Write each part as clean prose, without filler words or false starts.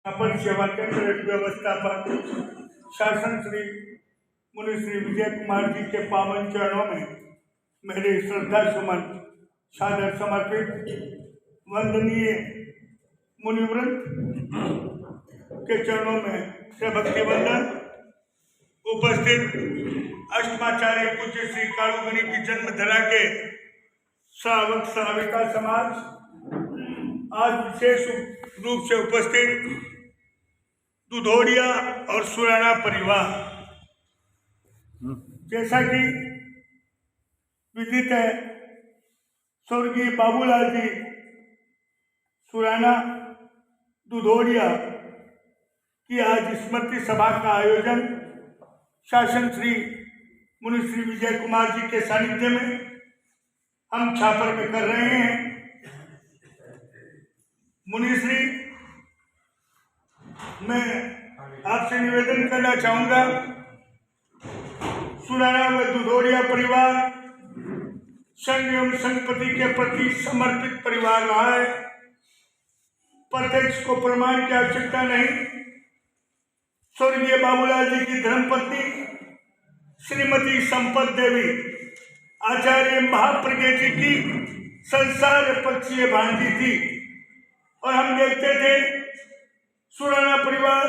अपर सेवा केंद्र व्यवस्थापक शासन श्री मुनि श्री विजय कुमार जी के पावन चरणों में मेरे श्रद्धा सुमन सादर समर्पित। वंदनीय मुनिवृंद के चरणों में से भक्ति वंदन। उपस्थित अष्टमाचार्य पूज्य श्री कालूगनी की जन्मधरा के श्रावक श्राविका समाज, आज विशेष रूप से उपस्थित दुधोड़िया और सुराना परिवार, जैसा कि विदित है, स्वर्गीय बाबूलाल जी सुराना दुधोड़िया की आज स्मृति सभा का आयोजन शासन श्री मुनि श्री विजय कुमार जी के सानिध्य में हम छापर में कर रहे हैं। मुनिश्री, मैं आपसे निवेदन करना चाहूंगा, सुराना व दुधोड़िया परिवार संघ एवं संघपति के प्रति समर्पित परिवार रहा है। प्रत्यक्ष को प्रमाण की आवश्यकता नहीं। स्वर्गीय बाबूलाल जी की धर्मपत्नी श्रीमती संपत देवी आचार्य महाप्रज्ञ जी की संसार पक्षीय भांजी थी, और हम देखते थे सुराना परिवार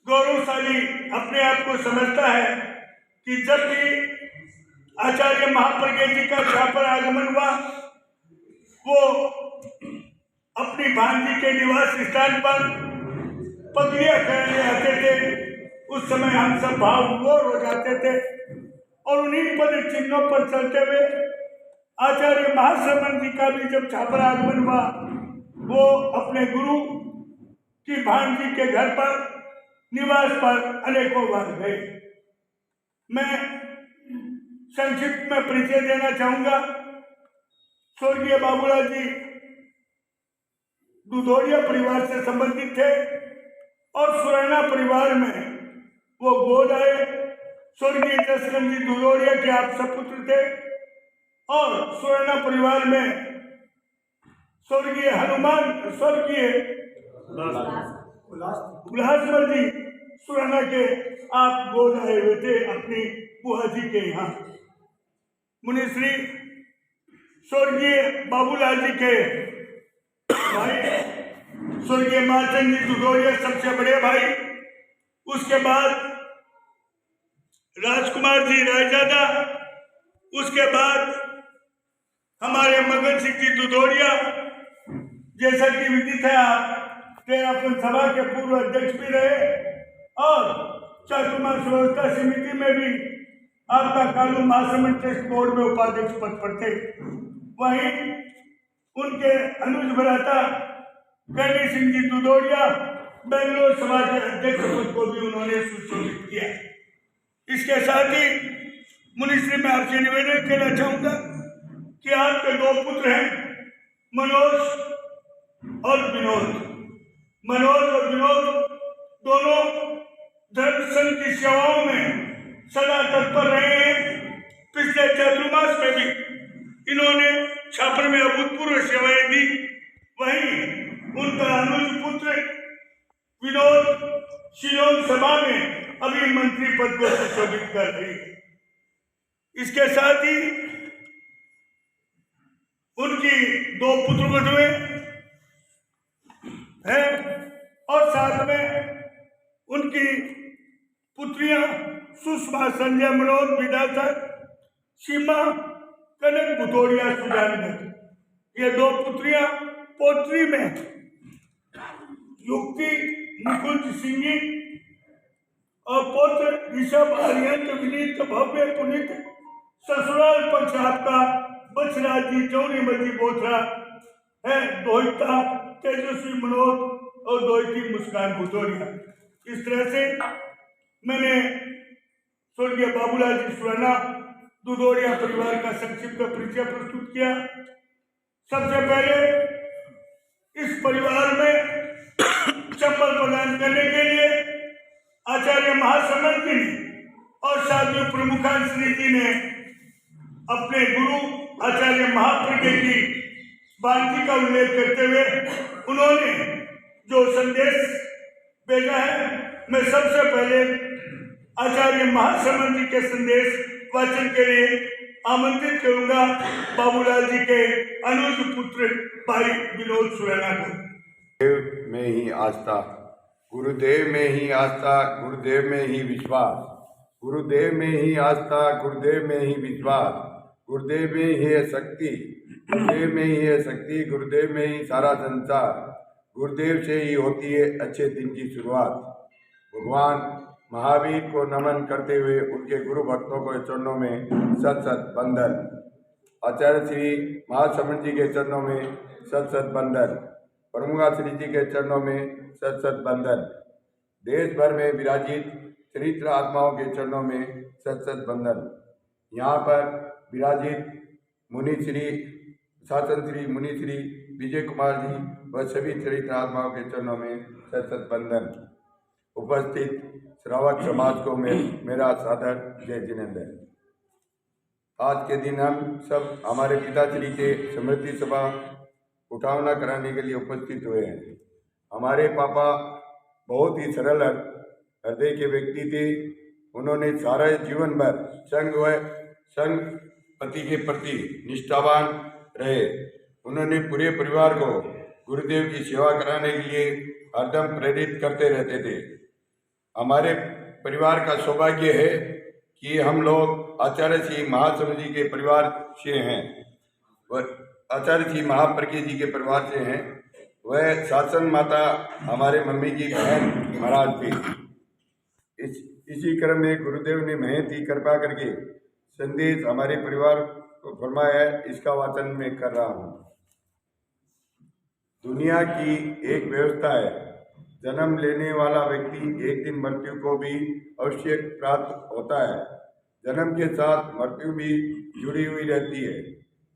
गौरवशाली अपने आप को समझता है कि जब भी आचार्य महाप्रज्ञ जी का छापर आगमन हुआ, वो अपनी भांजी के निवास स्थान पर पगलियां करने आते थे। उस समय हम सब भावविभोर हो जाते थे और उन्हीं पद चिन्हों पर चलते हुए आचार्य महाश्रमण जी का भी जब छापर आगमन हुआ, वो अपने गुरु की भांजी के घर पर निवास पर अनेकों बार गए। मैं संक्षिप्त में परिचय देना चाहूंगा। स्वर्गीय बाबूलाल जी दुधोड़िया परिवार से संबंधित थे और सुराना परिवार में वो गोद आए। स्वर्गीय जसवंत जी दुधोड़िया के आप सपुत्र थे और सुराना परिवार में स्वर्गीय उल्लासवर जी सुराना के आप गोद आए हुए थे अपनी बुआ जी के यहाँ। मुनिश्री स्वर्गीय बाबूलाल जी के भाई स्वर्गीय मालचंद जी दुधोड़िया सबसे बड़े भाई, उसके बाद राजकुमार जी रायजादा, उसके बाद हमारे मगन सिंह जी दुधोड़िया, जैसा कि विदित है आप तेरापन सभा के पूर्व अध्यक्ष भी रहे और चातुर्मास व्यवस्था समिति में भी आपका कालू महासमन ट्रस्ट बोर्ड में उपाध्यक्ष पद पर थे। वहीं उनके अनुज भ्राता गणेश सिंह जी दुधोड़िया बेंगलोर सभा के अध्यक्ष पद को भी उन्होंने सुशोभित किया। इसके साथ ही मुनिश्री में आपसे निवेदन करना चाहूंगा कि आपके दो पुत्र हैं, मनोज और विनोद। मनोज और विनोद दोनों धर्म संघ की सेवाओं में सदा तत्पर रहे हैं। पिछले चातुर्मास में भी इन्होंने छापर में अभूतपूर्व सेवाएं दी। वहीं उनका अनुज पुत्र विनोद शिलोंग सभा में अभी मंत्री पद को सुशोभित कर रही है। इसके साथ ही उनकी दो पुत्र वधुएं हैं और साथ में उनकी पुत्रियां सुषमा संजय मनोज विद्याधर सीमा कनक बुधोड़िया सुजानगढ़। ये दो पुत्रियां पोत्री में युक्ति निकुंज सिंह और पौत्र ऋषभ आर्यंत विनीत भव्य पुनित ससुराल पक्ष आपका बछराज जी चौरीमती बोथरा है, दोहिता तेजस्वी मनोज और दोहिती मुस्कान बुधोड़िया। इस तरह से मैंने स्वर्गीय बाबूलाल जी सुराना दुधोड़िया परिवार का संक्षिप्त परिचय प्रस्तुत किया। सबसे पहले इस परिवार में चंबल प्रदान करने के लिए आचार्य महासमन जी और साधु प्रमुखान श्री जी ने अपने गुरु आचार्य महाप्रज्ञ की वाणी का उल्लेख करते हुए उन्होंने जो संदेश भेजा है, मैं सबसे पहले आचार्य महासमंद जी के संदेश वाचन के लिए आमंत्रित करूंगा बाबूलाल जी के अनुज पुत्र भाई विनोद सुरैना को। गुरुदेव में ही आस्था, गुरुदेव में ही आस्था, गुरुदेव में ही विश्वास, गुरुदेव में ही आस्था, गुरुदेव में ही विश्वास, गुरुदेव में ही है शक्ति, गुरुदेव में ही है शक्ति, गुरुदेव में ही सारा संसार, गुरुदेव से ही होती है अच्छे दिन की शुरुआत। भगवान महावीर को नमन करते हुए उनके गुरु भक्तों को चरणों में सत सत बंदन। आचार्य श्री महासमंद जी के चरणों में सत सत बंदन। प्रमुखाश्री जी के चरणों में सत सत बंदन। देश भर में विराजित चरित्र आत्माओं के चरणों में सत सत बंदन। यहाँ पर विराजित मुनिश्री शासन श्री मुनिश्री विजय कुमार जी व सभी चरित्र आत्माओं के चरणों में सत सत बंदन। उपस्थित श्रावक समाज को मेरा सादर जय जिनेंद्र। आज के दिन हम सब हमारे पिताश्री के स्मृति सभा उठावना कराने के लिए उपस्थित हुए हैं। हमारे पापा बहुत ही सरल हृदय के व्यक्ति थे। उन्होंने सारा जीवन भर संघ पति के प्रति निष्ठावान रहे। उन्होंने पूरे परिवार को गुरुदेव की सेवा कराने के लिए हरदम प्रेरित करते रहते थे। हमारे परिवार का सौभाग्य है कि हम लोग आचार्य श्री महासमंद जी के परिवार से हैं। वह आचार्य श्री महाप्रज्ञ जी के परिवार से हैं। वह शासन माता हमारे मम्मी की बहन महाराज थी। इसी क्रम में गुरुदेव ने महंत ही कृपा करके संदेश हमारे परिवार को फरमाया है। इसका वाचन मैं कर रहा हूँ। दुनिया की एक व्यवस्था है, जन्म लेने वाला व्यक्ति एक दिन मृत्यु को भी अवश्य प्राप्त होता है। जन्म के साथ मृत्यु भी जुड़ी हुई रहती है।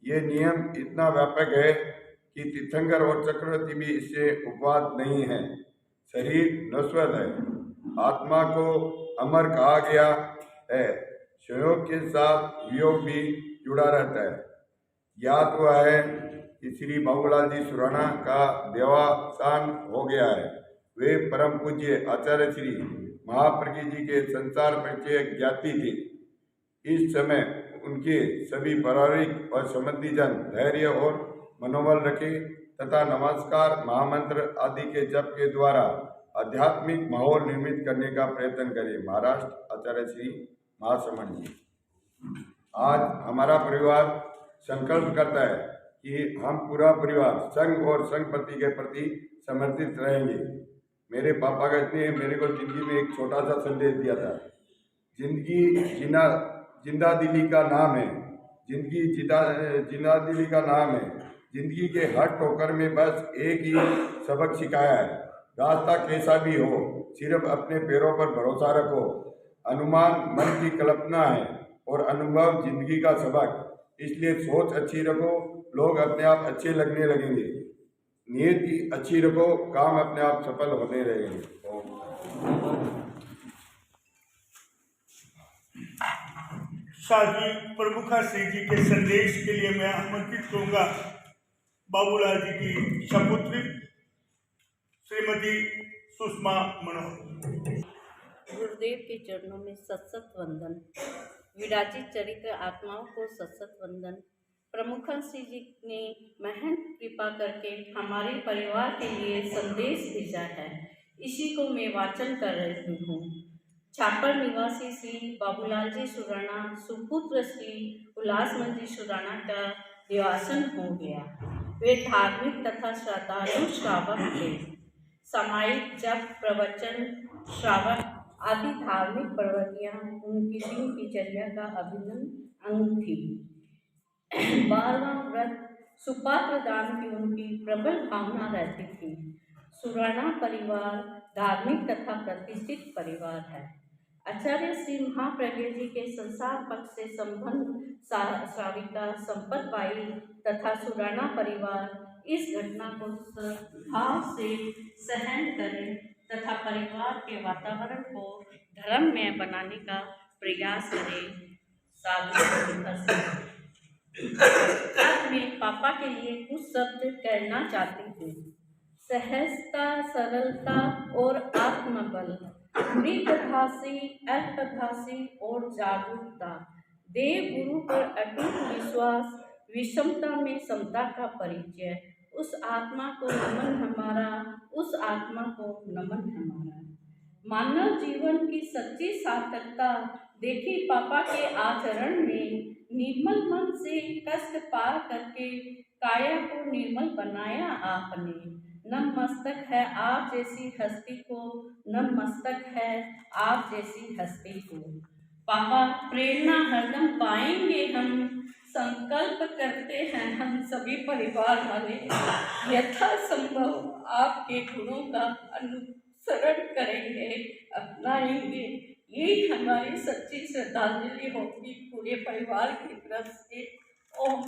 ये नियम इतना व्यापक है कि तीर्थंकर और चक्रवर्ती भी इससे उपवाद नहीं है। शरीर नश्वर है, आत्मा को अमर कहा गया है। संयोग के साथ वियोग भी जुड़ा रहता है। ज्ञात हुआ है कि श्री बाबूलाल जी सुराना का देवासान हो गया है। वे परम पूज्य आचार्य श्री महाप्रज्ञ जी के संसार परिचय ज्ञाति थे। इस समय उनके सभी पारिवारिक और संबंधी जन धैर्य और मनोबल रखे तथा नमस्कार महामंत्र आदि के जप के द्वारा आध्यात्मिक माहौल निर्मित करने का प्रयत्न करें। महाराष्ट्र आचार्य श्री महासमंद जी। आज हमारा परिवार संकल्प करता है कि हम पूरा परिवार संघ और संघपति के प्रति समर्पित रहेंगे। मेरे पापा कहते हैं मेरे को जिंदगी में एक छोटा सा संदेश दिया था। जिंदगी जिंदा दिली का नाम है। जिंदगी जिंदा दिली का नाम है। जिंदगी के हर ठोकर में बस एक ही सबक सिखाया है, रास्ता कैसा भी हो सिर्फ अपने पैरों पर भरोसा रखो। अनुमान मन की कल्पना है और अनुभव जिंदगी का सबक। इसलिए सोच अच्छी रखो, लोग अपने आप अच्छे लगने लगेंगे। नियति अच्छी रखो, काम अपने आप सफल होने रहेंगे। साथ ही प्रमुखाश्री जी के संदेश के लिए मैं आमंत्रित करूंगा बाबूलाल जी की सपुत्री श्रीमती सुषमा मनोहर। गुरुदेव के चरणों में सत वंदन। विराजित चरित्र आत्माओं को सत वंदन। प्रमुखाश्री जी ने महन कृपा करके हमारे परिवार के लिए संदेश भेजा है। इसी को मैं वाचन कर रही हूँ। छापर निवासी श्री बाबूलाल जी सुराना सुपुत्र श्री उल्लासमंद जी सुराना का देवासन हो गया। वे धार्मिक तथा श्रद्धालु श्रावक थे। सामायिक जप, प्रवचन, श्रावक आदि धार्मिक प्रवृत्तियाँ उनकी दिनचर्या का अभिन्न अंग थी। 12वां व्रत सुपात्र दान की उनकी प्रबल भावना रहती थी। सुराना परिवार धार्मिक तथा प्रतिष्ठित परिवार है। आचार्य श्री महाप्रज्ञ जी के संसार पक्ष से संबंध श्राविका संपत बाई तथा सुराना परिवार इस घटना को भाव से सहन करें तथा परिवार के वातावरण को धर्ममय बनाने का प्रयास करें। अब मैं पापा के लिए कुछ शब्द कहना चाहती हूँ। सहजता, सरलता और आत्मबल, मृदभाषी, अल्पभाषी और जागरूकता, देव गुरु पर अटूट विश्वास, विषमता में समता का परिचय। उस आत्मा को नमन हमारा, उस आत्मा को नमन हमारा। मानव जीवन की सच्ची सार्थकता देखी पापा के आचरण में। निर्मल मन से कष्ट पार करके काया को निर्मल बनाया आपने। नम मस्तक है आप जैसी हस्ती को, नम मस्तक है आप जैसी हस्ती को। पापा, प्रेरणा हरदम पाएंगे हम, संकल्प करते हैं हम सभी परिवार वाले यथासंभव आपके गुणों का अनुसरण करेंगे, अपनाएंगे। यही हमारी सच्ची श्रद्धांजलि होगी पूरे परिवार की तरफ से। ओम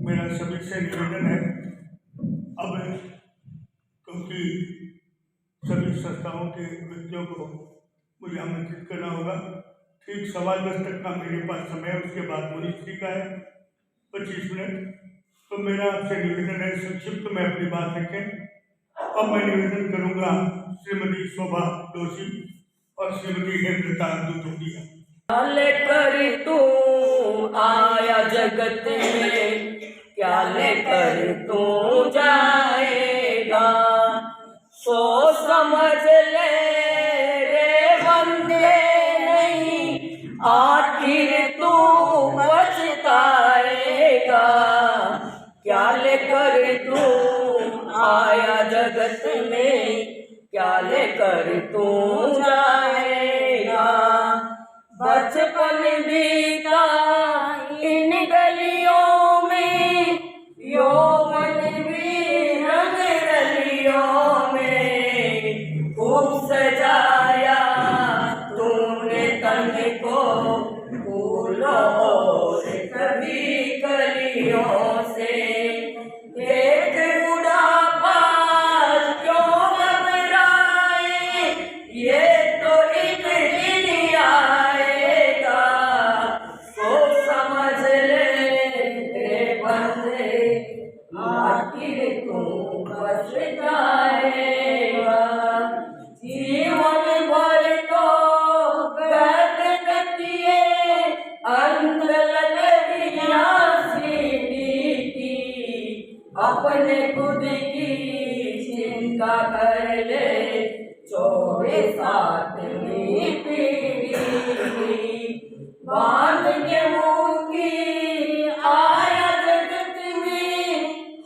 मेरा सभी से निवेदन है, अब क्योंकि सभी संस्थाओं के व्यक्तियों को मुझे आमंत्रित करना होगा, ठीक 10:15 तक का मेरे पास समय है। उसके बाद मुनिश्री का है 25 मिनट। तो मेरा आपसे निवेदन है, संक्षिप्त में अपनी बात रखें। अब मैं निवेदन करूंगा श्रीमती शोभा जोशी और श्रीमती हेमलता दुधोदिया। कर तू आया जगत में, क्या लेकर तू जाएगा, सो समझ ले रे बंदे, नहीं आखिर तू पछताएगा। क्या लेकर तू आया जगत में, क्या लेकर तू जाएगा। बचपन बीता इन गलियों में, यौवन भी रंग रलियों में, खूब सजाया तूने तन को फूलों और कभी कलियों से। देख बुढ़ापा क्यों घबराए, ये तो एक दिन आएगा, सो समझ ले रे बंदे, आखिर तू पछताएगा। जीवन भर तो गद कटिए, अंत लकड़ियां सीढ़ी की, अपने खुद की चिंता कर ले, चौबे सातवीं पीढ़ी। बांध के मुंगी आया जगत में,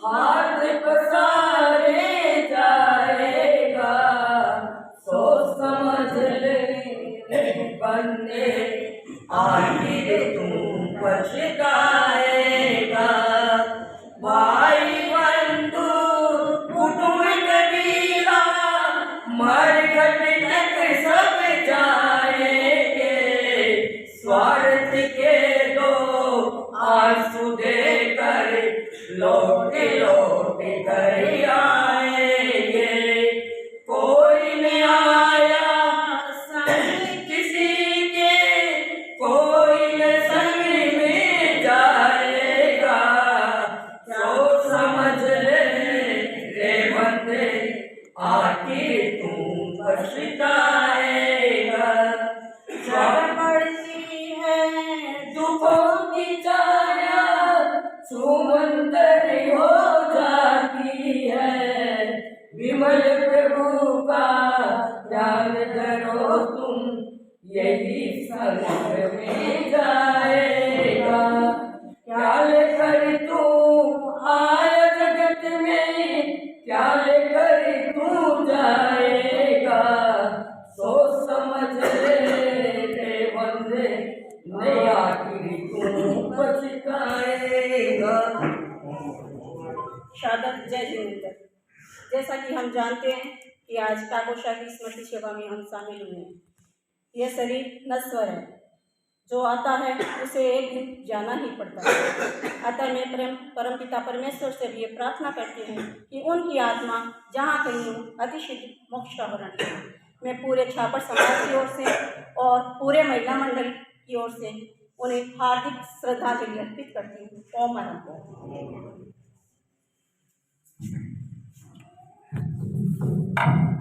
हाथ पसारे जाएगा, सो समझ ले बंदे, आखिर तू पछताएगा। भाई बंधु कुटुंब कबीला, मरघट तक सब जाएंगे, स्वार्थ के दो आंसू देकर लौट लौट कर आएंगे। कोई न आया संग किसी के, कोई न संग में जाएगा, तो समझ ले रे बंदे, आखिर तू पछताएगा। जब पड़ती है दुखों की छाया, सुमंदर हो जाती है, विमल प्रभु का ध्यान करो तुम, यही संग में जाएगा। क्या लेकर तू आया जगत में, क्या लेकर तू जाएगा, सो समझ ले रे बंदे, नहीं आखिर तू पछताएगा। शादत जय जिनेंद्र। जैसा कि हम जानते हैं कि आज काकोशा की स्मृति सेवा में हम शामिल हुए हैं। यह शरीर नश्वर है, जो आता है उसे एक दिन जाना ही पड़ता है। अतः मैं परमपिता परमेश्वर से भी ये प्रार्थना करती हूँ कि उनकी आत्मा जहाँ कहीं हो अतिशीघ्र मोक्ष का वरण करे। मैं पूरे छापर समाज की ओर से और पूरे महिला मंडल की ओर से उन्हें हार्दिक श्रद्धांजलि अर्पित करती हूँ। ओम आनंद।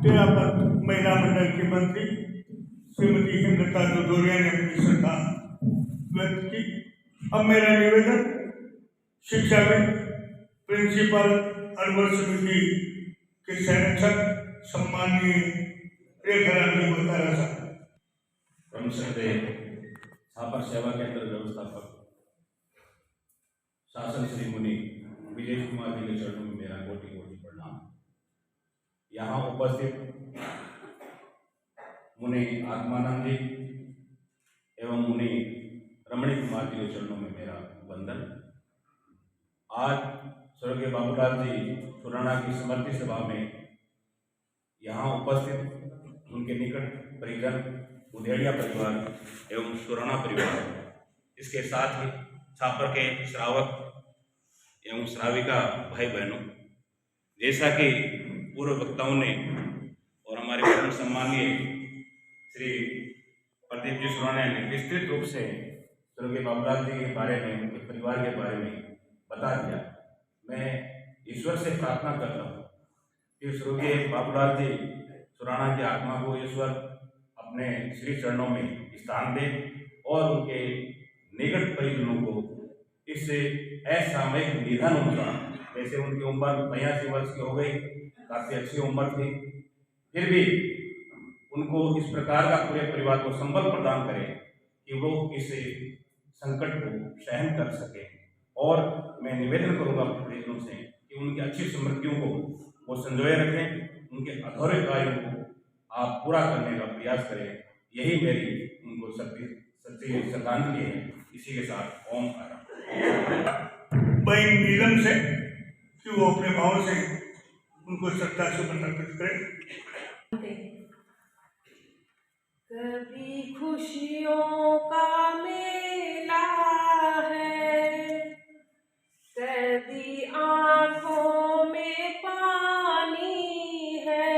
तेरा पर महिला मंडल की मंत्री श्रीमती हेमलता दुधोरिया ने अपनी श्रद्धा व्यक्त की। अब मेरा निवेदन शिक्षाविद, प्रिंसिपल, अनवर समिति के संरक्षक सम्माननीय रेखाराम जी बतारा साहब। ब्रह्मश्रद्धेय छापर सेवा केंद्र व्यवस्थापक शासन श्री मुनि विजय कुमार जी के चरणों में मेरा कोटि कोटि प्रणाम। यहाँ उपस्थित मुनि आत्मानंद जी एवं मुनि रमणी कुमार जी के चरणों में मेरा वंदन। आज स्वर्गीय बाबूलाल जी सुराणा की स्मृति सभा में यहाँ उपस्थित उनके निकट परिजन, उधेड़िया परिवार एवं सुराणा परिवार, इसके साथ ही छापर के श्रावक एवं श्राविका भाई बहनों, जैसा कि पूर्व वक्ताओं ने और हमारे परम सम्मानीय श्री प्रदीप जी सुराणा ने विस्तृत रूप से स्वर्गीय बाबूलाल जी के बारे में, उनके परिवार के बारे में बता दिया। मैं ईश्वर से प्रार्थना करता हूँ कि स्वर्गीय बाबूलाल जी सुराणा की आत्मा को ईश्वर अपने श्री चरणों में स्थान दे और उनके निकट परिजनों को इस असामयिक निधन उनका, जैसे उनकी उम्र 82 वर्ष की हो गई, काफ़ी अच्छी उम्र थी, फिर भी उनको इस प्रकार का पूरे परिवार को संबल प्रदान करे कि वो इस संकट को सहन कर सके। और मैं निवेदन करूँगा अपने परिजनों से कि उनकी अच्छी स्मृतियों को वो संजोए रखें, उनके अधूरे कार्यों को आप पूरा करने का प्रयास करें। यही मेरी उनको सच्ची श्रद्धांजलि है। इसी के साथ ओम आराम। बहन नीलम से कि वो अपने भाव से उनको श्रद्धा से समर्पित करें। कभी खुशियों का मेला है, कभी आँखों में पानी है,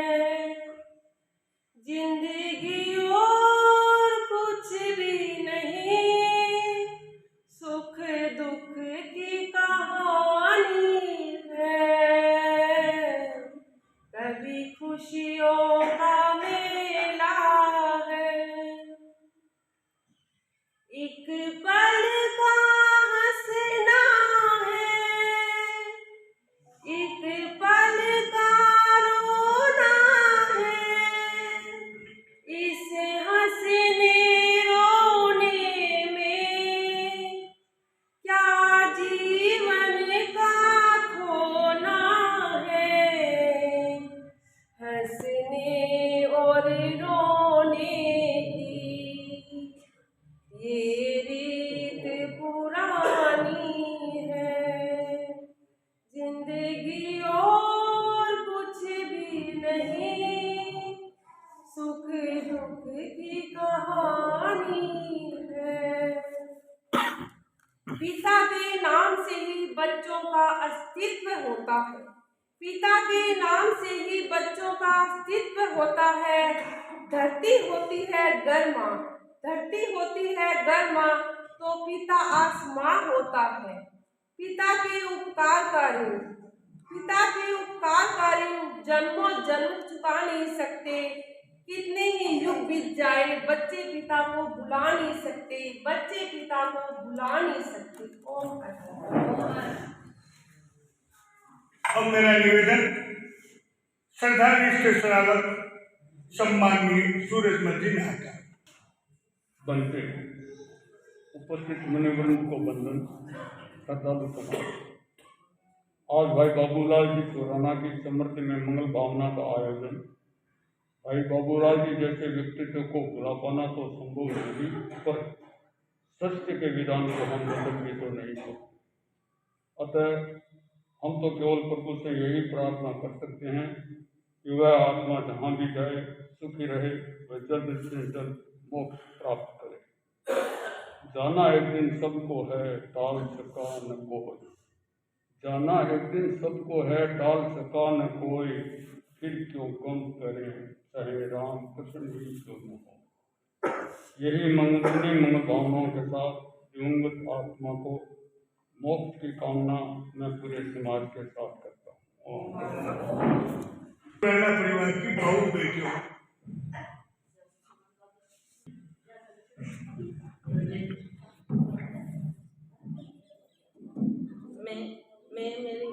जिंदगी और कुछ भी नहीं, सुख दुख की कहानी है। कभी खुशियों का मेला है, एक पल का हंसना है, एक पल का रोना है। इस हंसने रोने में क्या जीवन का खोना है। हंसने और रोने की ये रीत पुरानी है, जिंदगी और कुछ भी नहीं, सुख दुख की कहानी है। पिता के नाम से ही बच्चों का अस्तित्व होता है, पिता के नाम से ही बच्चों का अस्तित्व होता है। धरती होती है गर्मा, धरती होती है गर्मा, तो पिता आसमां होता है। पिता के उपकार का ऋण, पिता के उपकार का ऋण जन्मों जन्म चुका नहीं सकते। कितने ही युग बीत जाए, बच्चे पिता को भुला नहीं सकते, बच्चे पिता को भुला नहीं सकते। ओम अब मेरा निवेदन श्रद्धांजलि के श्रावक सम्माननीय सूरज मंदिर में आता बनते उपस्थित मुनिवृंद को वंदन श्रद्धालु समाज। आज भाई बाबूलाल जी सुराणा की स्मृति में मंगल भावना का आयोजन। भाई बाबूलाल जी जैसे व्यक्तित्व को भुला पाना तो संभव नहीं, पर सत्य के विधान को हम बदल भी तो नहीं सकते। अतः हम तो केवल प्रभु से यही प्रार्थना कर सकते हैं कि वह आत्मा जहाँ भी जाए सुखी रहे, वह जल्द से जल्द मोक्ष प्राप्त करे। जाना एक दिन सबको है, टाल सका न कोई। जाना एक दिन सबको है, टाल सका न कोई। फिर क्यों गम करें, चाहे राम कृष्ण ही क्यों न हो। यही मंगल भावनाओं के साथ दिवंगत आत्मा को मोक्ष की कामना मैं पूरे समाज के साथ करता हूँ। प्रेरणा परिवार की भावुक बेटियों, मैं मेरे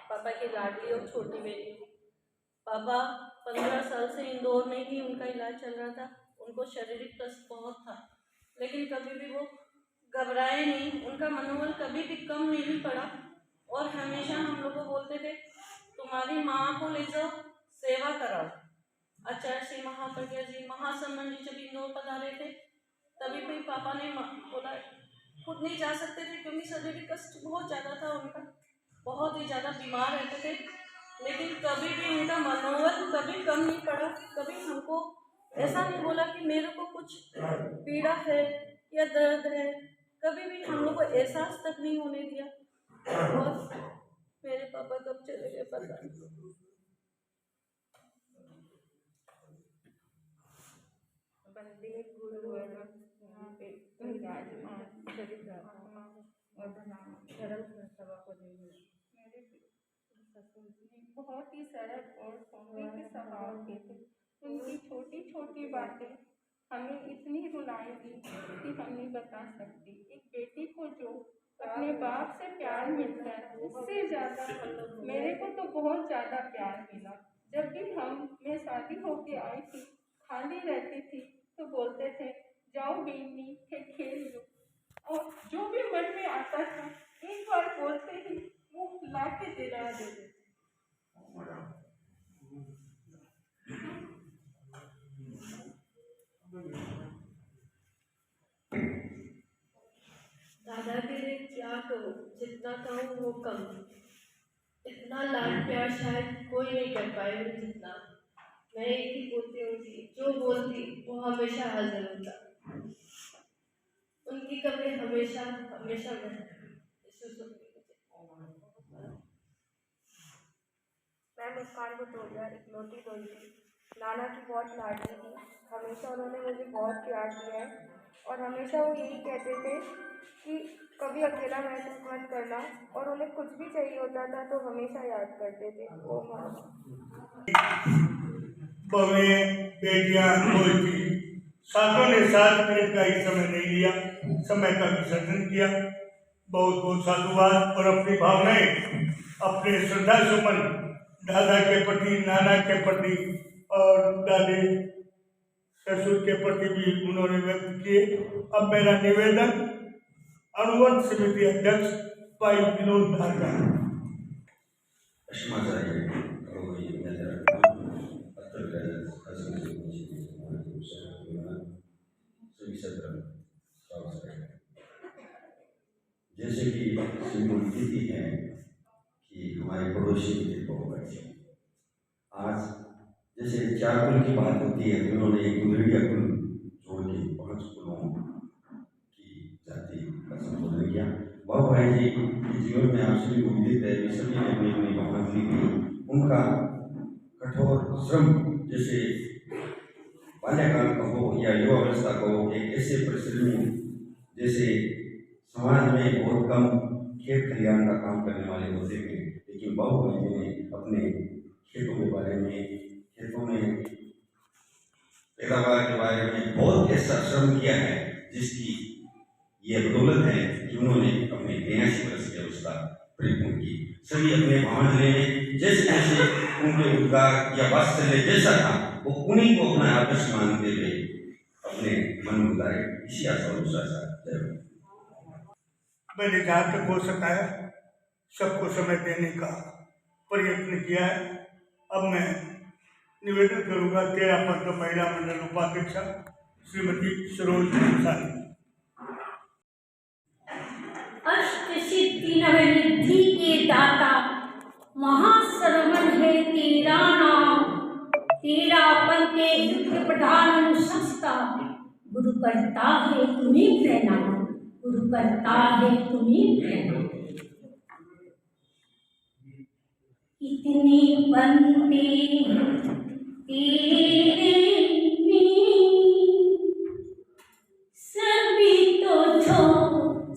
पापा की लाडली और छोटी बेटी हूँ। पापा 15 साल से इंदौर में ही उनका इलाज चल रहा था। उनको शारीरिक कष्ट बहुत था, लेकिन कभी भी वो घबराए नहीं, उनका मनोबल कभी भी कम नहीं पड़ा और हमेशा हम लोग को बोलते थे तुम्हारी माँ को ले जाओ, सेवा कराओ। आचार्य श्री महाप्रज्ञा जी, महासम्मान जी जब इंदौर पधारे थे तभी भी पापा ने बोला खुद नहीं जा सकते थे क्योंकि शारीरिक कष्ट बहुत ज़्यादा था उनका, बहुत ही ज़्यादा बीमार रहते थे, लेकिन कभी भी उनका मनोबल कभी कम नहीं पड़ा। कभी हमको ऐसा नहीं बोला कि मेरे को कुछ पीड़ा है या दर्द है, कभी भी हम लोग को एहसास तक नहीं होने दिया। और मेरे पापा कब चले गए पता नहीं। वंदे गुरुवर यहाँ पे विराजमान चरित्रात्मा और सरल सभा को देंगे। मेरे ससुर जी बहुत ही सरल और सौम्य के स्वभाव के थे। उनकी छोटी छोटी बातें हमें इतनी रुलाई दी कि हम नहीं बता सकती। एक बेटी को जो अपने बाप से प्यार मिलता है उससे ज़्यादा मेरे को तो बहुत ज़्यादा प्यार मिला। जब भी मैं शादी होके आई थी, खाली रहती थी तो बोलते थे जाओ बेटी खेल लो, और जो भी मन में आता था एक बार बोलते ही वो ला के दिला देते थे। दादा के लिए क्या करूं, जितना कहूँ वो कम। इतना लाड प्यार शायद कोई नहीं कर पाएगा जितना। मैं एक ही बोलती हूँ कि जो बोलती वो हमेशा हाजिर होता। उनकी कमी हमेशा हमेशा मैं मुस्कान भदौरिया इकलौती दोती नाना की बहुत लाडली थी। हमेशा उन्होंने मुझे बहुत प्यार दिया है और हमेशा वो यही कहते थे कि कभी अकेला महसूस मत करना, और उन्हें कुछ भी चाहिए होता था तो हमेशा याद करते थे। ओ माँ बहुएं बेटियां कोई थी, सातों ने 7 मिनट का ही समय नहीं लिया, समय का विसर्जन किया। बहुत बहुत साधुवाद और अपनी भावनाएं, अपने श्रद्धा सुमन दादा के प्रति, नाना के प्रति और दादी ससुर के प्रति भी उन्होंने व्यक्त किए। अब मेरा निवेदन अनुवर्त समिति अध्यक्ष भाई विनोद धारका। जैसे कि स्वीकृति है कि हमारे पड़ोसी आज जैसे 4 कुल की बात होती है तो उन्होंने एक गुजरिया कुल जोड़ के 5 कुलों की जाति का संबोधन किया। बाबू भाई जी के जीवन में आप सभी को विदित है, वे सभी ने अपनी अपनी भावना ली थी। उनका कठोर श्रम, जैसे बाल्यकाल का हो या युवावस्था का हो, एक ऐसे परिश्रमी जैसे समाज में बहुत कम खेत खलिहान का काम करने वाले होते थे, लेकिन बाबू भाई जी ने अपने खेतों के बारे में, खेतों में पैदावार के बारे में बहुत ऐसा श्रम किया है जिसकी ये बदौलत है कि उन्होंने अपने 83 वर्ष की अवस्था परिपूर्ण की। सभी अपने भावनाएं में जैसे जैसे उनके उद्गार या वात्सल्य जैसा था वो उन्हीं को अपना आदर्श मानते हुए अपने मन में उतारे। इसी आशा और विश्वास मैंने जहाँ तक हो सका है सबको समय देने का प्रयत्न किया है। अब मैं निवेदन करूंगा 13 पंथ महिला मंडल उपाध्यक्षा श्रीमती सरोज अंसारी। अष्ट सिद्धि नवनिधि के दाता, महाश्रवण है तेरा नाम, तेरा पल के युग प्रधान अनुशंसता, गुरु करता है तुम्हें प्रणाम, गुरु करता है तुम्हें प्रणाम। कितने बनते तेरे में, सभी तो छोड़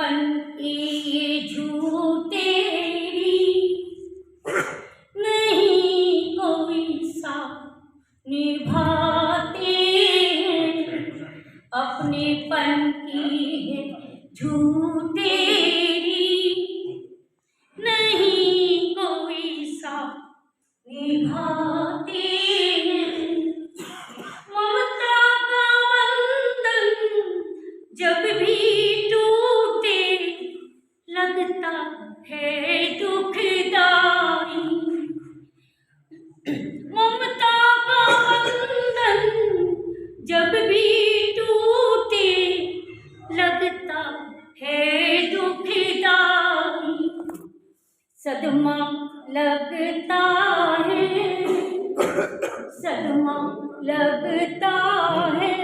पन के ये झूठे नहीं कोई सा निभाते हैं, अपने पन की है झूठे नहीं कोई सा निभाते हैं। ममता का बंधन जब भी टूटे लगता है दुखदाई। ममता का बंधन जब भी टूटे लगता है दुखदाई। सदमा लगता है, सदमा लगता है,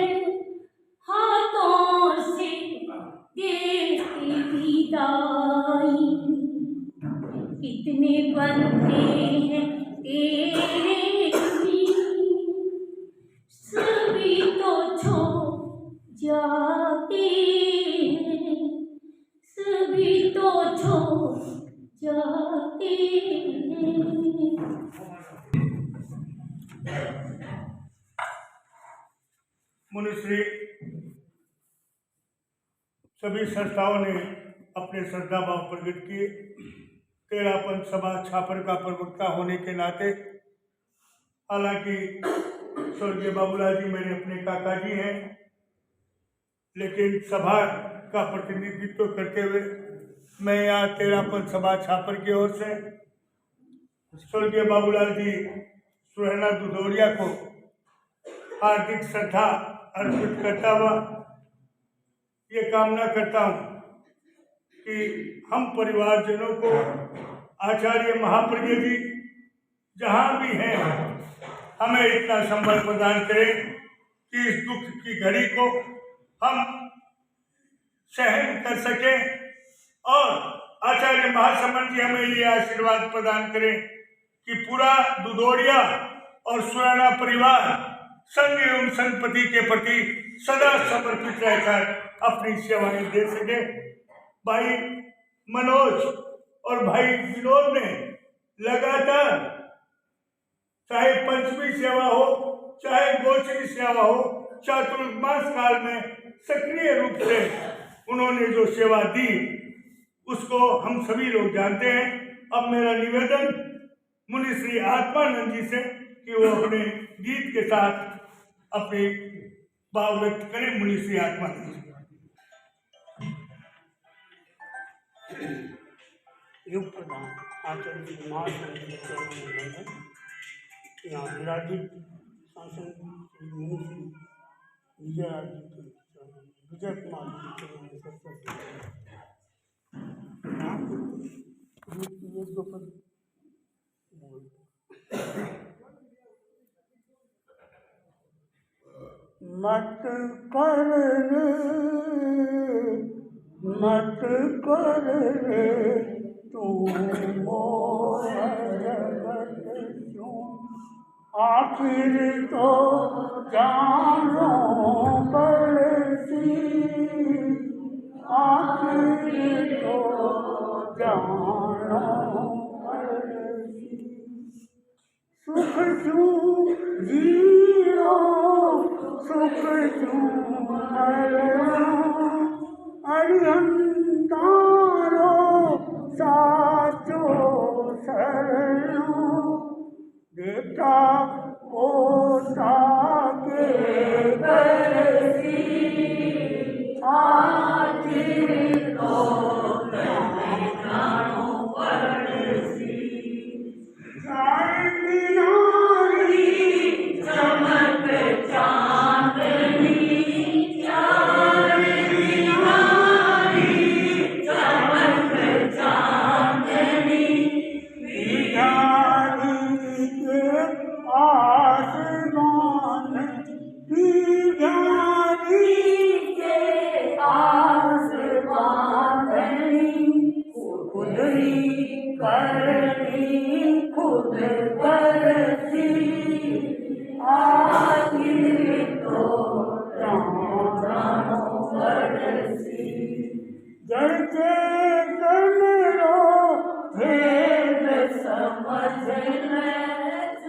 हाथों से देती विदाई। कितने बनते हैं तेरे भी, सभी तो छोड़ जाते हैं, सभी तो छोड़ जाते हैं। मुनिश्री सभी संस्थाओं ने अपने श्रद्धा भाव प्रकट किए। तेरापन सभा छापर का प्रवक्ता होने के नाते, हालांकि स्वर्गीय बाबूलाल जी मेरे अपने काका जी हैं, लेकिन सभा का प्रतिनिधित्व करते हुए मैं यहाँ तेरापन सभा छापर की ओर से स्वर्गीय बाबूलाल जी सुरैना दुधौरिया को हार्दिक श्रद्धा अर्पित करता हुआ ये कामना करता हूँ कि हम परिवारजनों को आचार्य महाप्रज्ञ जी जहाँ भी हैं हमें इतना संबल प्रदान करें कि इस दुख की घड़ी को हम सहन कर सकें, और आचार्य महासमन जी हमें ये आशीर्वाद प्रदान करें कि पूरा दुधौरिया और सुरैना परिवार संघ एवं संपत्ति के प्रति सदा समर्पित रहकर अपनी सेवाएं दे सके। भाई मनोज और भाई विनोद ने लगातार चाहे पंचमी सेवा हो, चाहे गोचरी सेवा हो, चातुर्मास काल में सक्रिय रूप से उन्होंने जो सेवा दी उसको हम सभी लोग जानते हैं। अब मेरा निवेदन मुनि श्री आत्मानंद जी से कि वो अपने गीत के साथ अपने भाव व्यक्त करें। मुनि श्री आत्मानंद जी। युग प्रधान आचार्य महासंघ यहाँ विराजित शासन श्री मुनि श्री विजय कुमार जी एक दो पद मत कर रे, मत कर रे तू मोह जगत क्यों, आखिर तो जानो पड़ती, आखिर तो जानो पड़ती। सुख क्यों जियो, सुख क्यों मरो, अरिहंतारो साचो शरणो, बेटा पोता के बरसी, आखिर तो जानो पड़सी। चमक चांदनी, चार दिनारी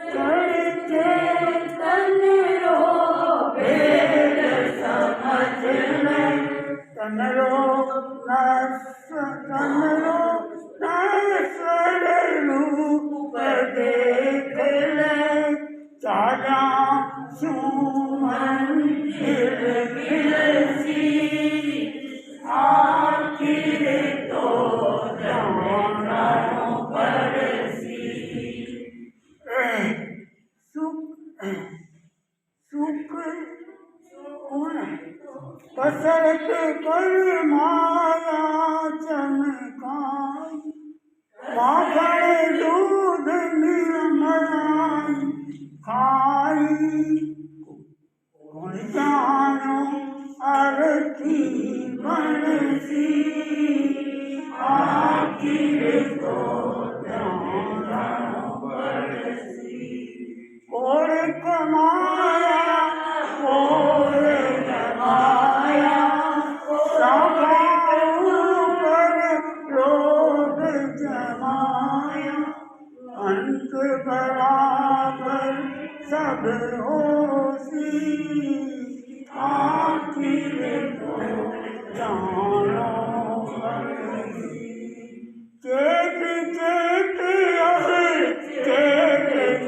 चढ़ते तन रो भेद समझ ले तन रो नश्वर रूप देख ले चारा सुमंजिल मिलसी आखिर तो जाना पड़सी सुख कसरत कर माया चमकाई माखन दूध निर्मलाई खाई गुण जानो अरथी बनसी आखिर तो जाना पड़सी कोड़ कमाया अंत बराबर सब होसी आखिर तो जानो पड़सी चेत चेत अब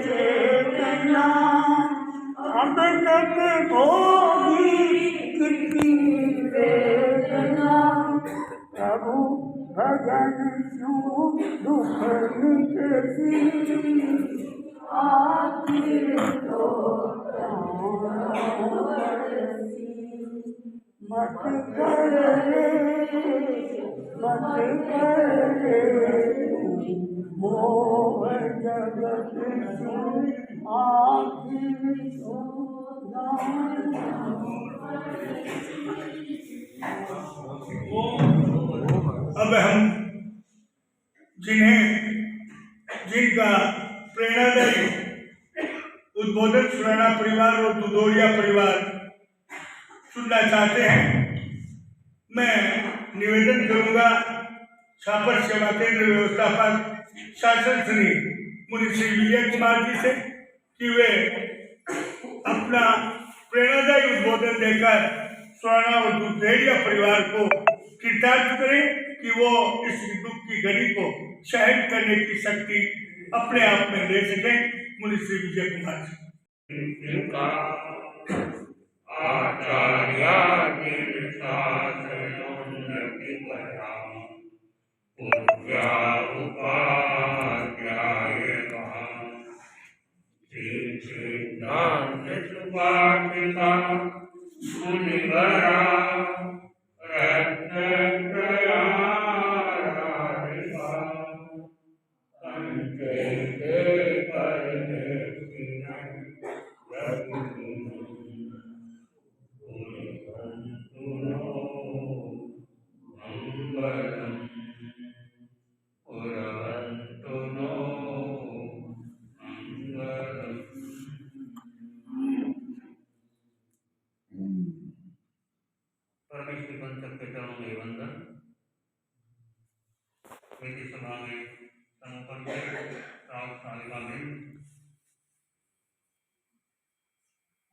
चेतना अब तक भोगी कितनी वेदना प्रभु भजन सु दुख निकसी आखिर तो जानो पड़सी मत कर ले मोह जगत से आखिर तो जानो अब हम जिनका प्रेरणादायी उद्बोधन सुराना परिवार और दुधोड़िया परिवार सुनना चाहते हैं, मैं निवेदन करूंगा छापर सेवा केंद्र व्यवस्थापक शासन श्री मुनि श्री विजय कुमार जी से कि वे अपना प्रेरणादायी उद्बोधन देकर सुराना और दुधेड़िया परिवार को कृतार्थ करें कि वो इस दुख की घड़ी को सहन करने की शक्ति अपने आप में ले सकें। मुनि श्री विजय कुमार जी।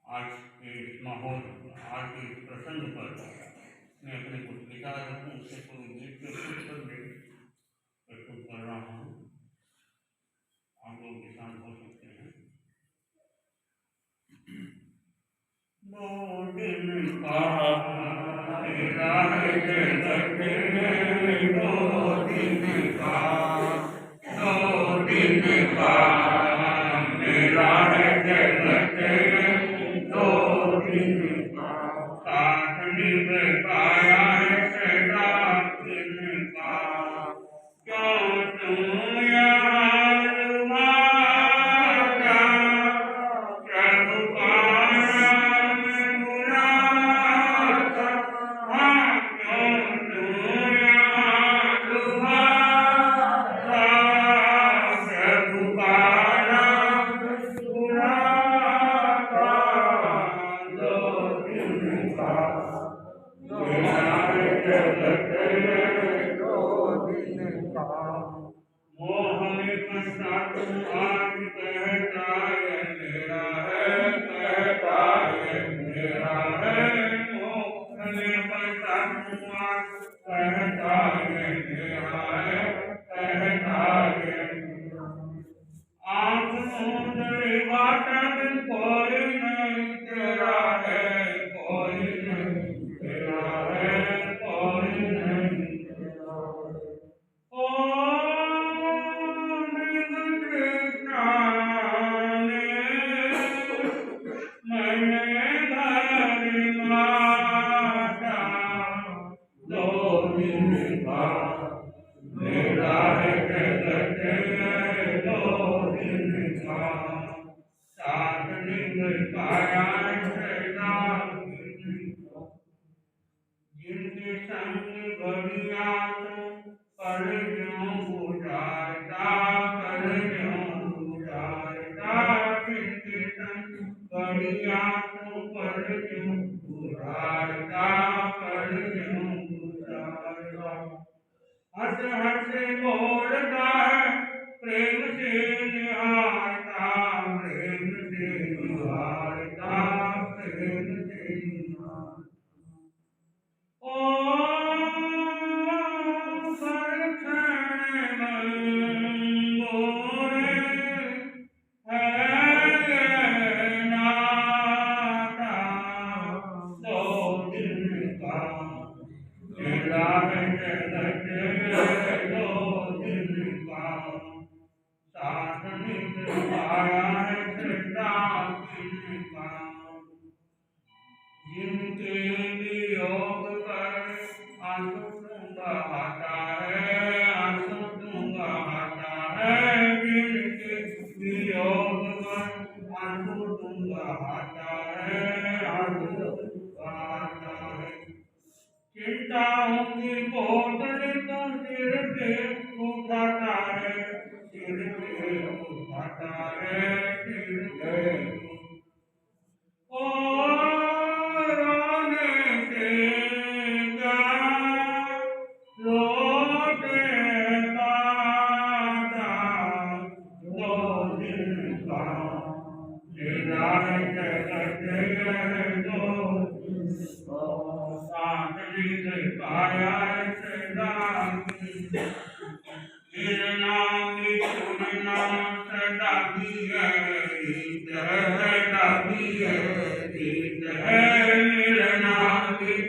आज के माहौल आज के प्रसंग पर मैं अपने कुछ विचार रखूँ उससे कोई गीत प्रस्तुत कर रहा हूँ। आप लोग भी शांत हो सकते हैं। दो दिन का मेरा है जगत में, दो दिन का मेरा है जगत में, दो दिन का साथ निभ पाया है सदा दिन का। क्यों तुम यहाँ रुमाया प्रभु पाया मैं बुरा था, हाँ क्यों ऐसा तू आज कहता है मेरा है, कहता है मेरा है, मोहने पैसा तू आज कहता है मेरा है, कहता है आँख मूंदे बाटन कोई नहीं तेरा है, कोई नहीं तेरा है, कोई नहीं तेरा है। ओ मृग कृष्णा ने मैंने घर माता दो दिन का मेरा है कहते हैं दो दिन का सात दिन पाया जिनके संग घड़िया तो कर क्यों बुझाता, कर क्यों बुझाता, जिनके संग घड़िया तो कर क्यों बुझाता, कर क्यों बुझाता। हंस हंस बोलता है प्रेम से निहारता, प्रेम से निहारता, प्रेम से निहारता। ओ सरक्षण मंगोरे है ये नाता दो दिन का मेरा है कहते दो दिन का साथ दिन आया है दिन का जिनके वियोग पर आंसू तुम बहाता है, आंसू तुम बहाता है, जिनके वियोग पर आंसू तुम बहाता है, आंसू तुम बहाता है। चिंताओं की पोटली तो सिर पे उठाता है, सिर पे उठाता है, सिर पे ओ रोने से क्या रोते पाता दो दिन का मेरा है कहते हैं दो साथ दिन पाया गिरना चुनना सदा की है रीत है गिरना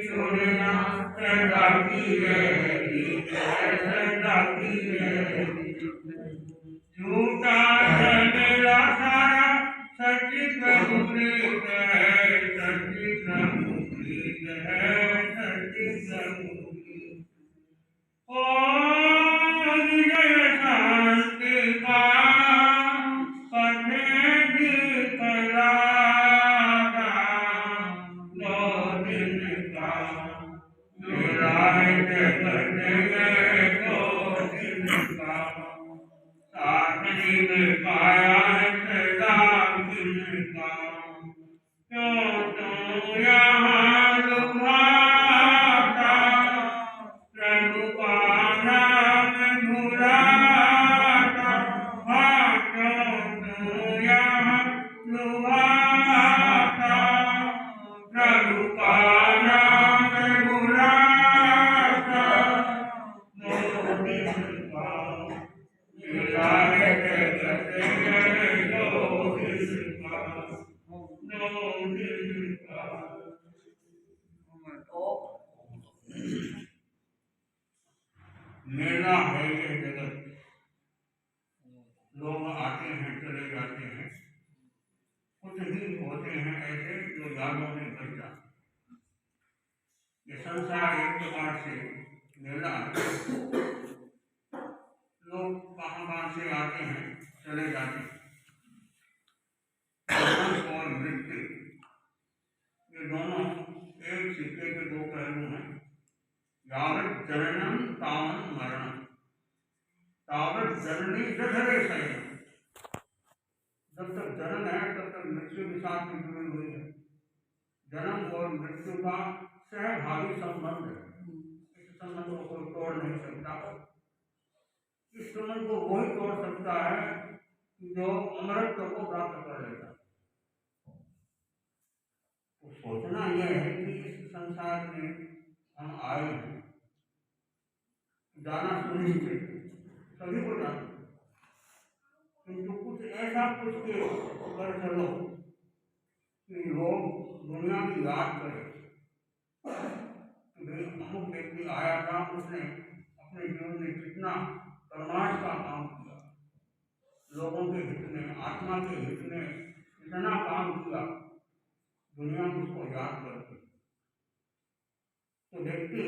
चुनना सदा की है रीत है झूठा मेरा सारा सचित मुरीत है, सचित मुरीत है, सचित मुरीत। ओ विजय शांति का पथे दिखलाता दो दिन का मेरा है कहते हैं दो दिन का साथ दिन पाया है दिन का क्यों तू यहाँ लुभाता प्रभु का नाम भुलाता, हाँ क्यों तू यहाँ लुभाता प्रभु का नाम भुलाता दो दिन का मेरा है कहते हैं दो दिन का, दो दिन का। मेला है ये जगत, लोग आते हैं चले जाते हैं, कुछ ही होते हैं ऐसे जो यादों में बच जाते। ये संसार एक प्रकार से मेला है, लोग कहाँ से आते हैं चले जाते हैं। और मृत्यु ये दोनों एक सिक्के के दो पहलू हैं। यावत् जननम तावत् मरणम, तावत् जननी जठरे शयनम। जब तक जनन है तब तक मृत्यु के साथ जुड़ी हुई है। जन्म और मृत्यु का सहभागी संबंध है, इस संबंध को कोई तोड़ नहीं सकता। इस संबंध को वही तोड़ सकता है जो अमरत्व को प्राप्त कर लेता है। तो सोचना यह है कि इस संसार में हम आए हैं, जाना सुनिश्चित सभी को जाना, किंतु कुछ ऐसा कुछ के कर चलो कि लोग दुनिया की याद करें कि भाई अमुक व्यक्ति आया था, उसने अपने जीवन में कितना कर्माश का काम किया, लोगों के हित में, आत्मा के हित में कितना काम किया, दुनिया में उसको याद करती। तो व्यक्ति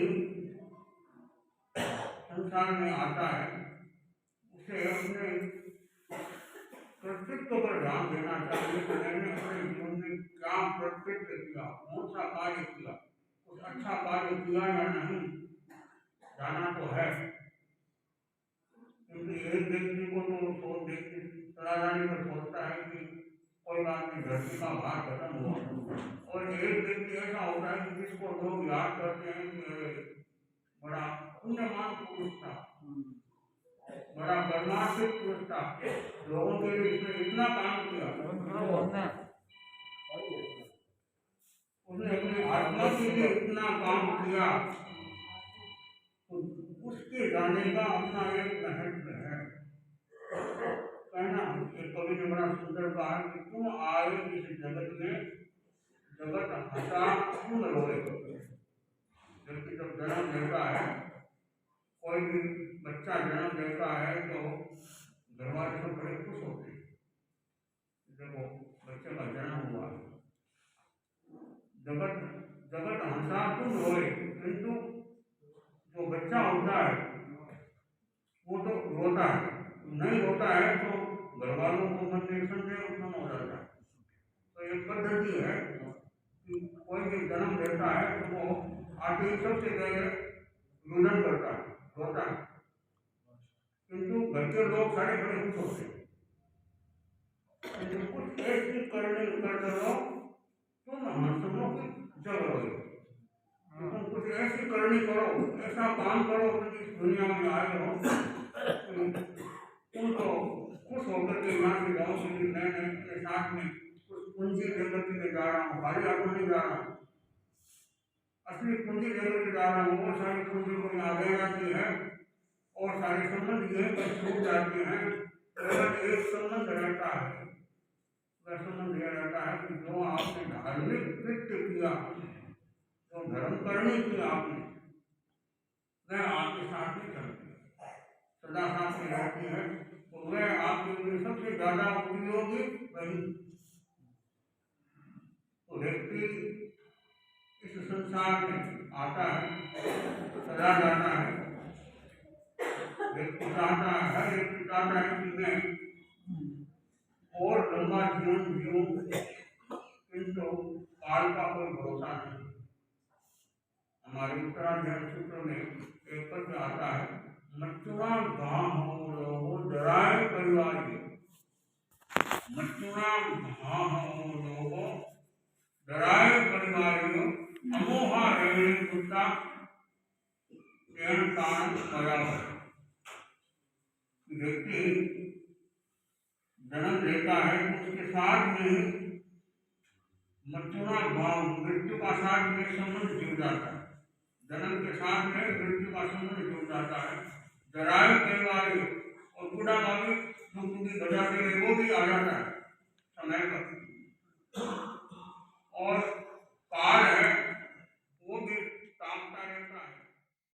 संसार में आता है, उसे अपने कर्तृत्व पर ध्यान देना चाहिए कि मैंने अपने जीवन में क्या कर्तृत्व किया, कौन सा कार्य किया, कुछ अच्छा कार्य किया या नहीं, जाना तो है। क्योंकि एक व्यक्ति को तो सोच व्यक्ति चला जाने पर सोचता है कि कोई बात नहीं, धरती का भार खत्म हुआ, और एक व्यक्ति ऐसा होता है कि जिसको लोग याद करते हैं कि बड़ा पुण्यमान पुरुष था, बड़ा बदमाशिक पुरुष था, लोगों के लिए इसने इतना काम किया, उसने अपनी आत्मा के लिए इतना काम किया, तो उसके जाने का अपना एक महत्व है। कहना एक कवि ने बड़ा सुंदर कहा कि तुम आए इस जगत में, जगत हंसा तुम रोए। जबकि जब जन्म लेता है, कोई भी बच्चा जन्म लेता है तो घर वाले सब बड़े खुश होते हैं जब वो बच्चे का जन्म हुआ। जगत जगत हंसा तुम रोए, किंतु जो बच्चा होता है वो तो रोता है, नहीं रोता है तो घर वालों को मन में संदेह उत्पन्न हो जाता है। तो एक पद्धति है कि कोई भी जन्म लेता है तो वो आगे सबसे पहले रुदन करता है, रोता है, किंतु घर के लोग सारे बड़े खुश होते हैं। किंतु कुछ ऐसी करने कर दो तुम हंसों की जग रहे, तुम कुछ ऐसी करनी करो, ऐसा काम करो कि इस दुनिया में आए हो तुम तो खुश होकर के यहाँ से जाओ कि मैं अपने साथ में कुछ पूंजी लेकर के जा रहा हूँ, खाली हाथों नहीं जा रहा हूँ, असली पूंजी लेकर के जा रहा हूँ। वो सारी पूंजी को यहाँ ले जाती है और सारे संबंध ये छूट जाते हैं। केवल एक संबंध रहता है, वह संबंध यह रहता है कि जो आपने धार्मिक कृत्य किया, जो धर्म करने की आपने, वह आपके साथ ही चलती है, सदा साथ में रहती है, तो वह आपके लिए सबसे ज्यादा उपयोगी वही। तो व्यक्ति इस संसार में आता है, चला जाता है, व्यक्ति चाहता है, हर व्यक्ति चाहता है कि मैं और लंबा जीवन जीऊं, किंतु काल का कोई भरोसा नहीं। हमारे उत्तराध्याय सूत्र में एक पद आता है, मचुरा गाँव लोगो डराए परिवार, मचुरा गाँव लोगो डराए परिवार, अमोहा रहे कुत्ता कान बराबर। व्यक्ति जन्म लेता है, उसके साथ में मृत्युना भाव, मृत्यु का साथ में संबंध जुड़ जाता है, जन्म के साथ में मृत्यु का संबंध जुड़ जाता है। जरायु परिवार और बुढ़ापा भी दुख बजा के वो भी आ जाता है समय पर। और